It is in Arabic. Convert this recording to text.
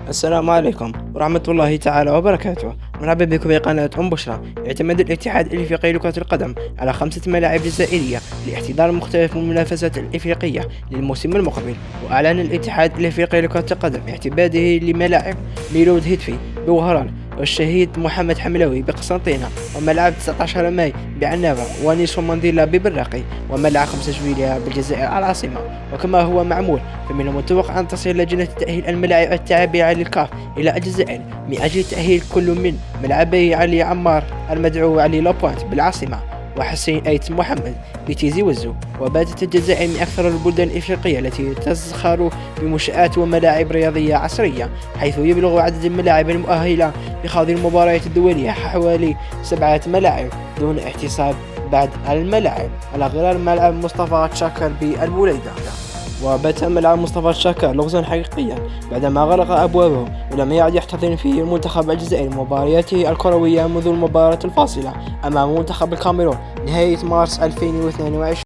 السلام عليكم ورحمة الله تعالى وبركاته. مرحبا بكم في قناة بشرى. يعتمد الاتحاد الإفريقي لكرة القدم على 5 ملاعب جزائرية لاحتضان مختلف المنافسات الإفريقية للموسم المقبل. وأعلن الاتحاد الإفريقي لكرة القدم اعتماده لملاعب ميلود هيتفي بوهران، والشهيد محمد حملاوي بقسنطينة، وملعب 19 ماي بعنابة، ونيلسون مانديلا ببراقي، وملعب 5 جويلية بالجزائر العاصمة. وكما هو معمول، فمن المتوقع أن تصل لجنة تأهيل الملاعب التابعة للكاف إلى الجزائر من أجل تأهيل كل من ملعبي علي عمار المدعو علي لابوينت بالعاصمة، وحسين أيت محمد بتيزي وزو. وباتت الجزائر من أكثر البلدان الإفريقية التي تزخر بمنشآت وملاعب رياضية عصرية، حيث يبلغ عدد الملاعب المؤهلة لخوض المباريات الدولية حوالي 7 ملاعب دون احتساب بعض الملاعب، على غرار ملعب مصطفى تشاكر بالبوليدة. وبات ملعب مصطفى تشاكر لغزا حقيقيا بعدما غلق أبوابه، ولم يعد يحتضن فيه المنتخب الجزائري مبارياته الكروية منذ المباراة الفاصلة أمام منتخب الكاميرون نهاية مارس 2022.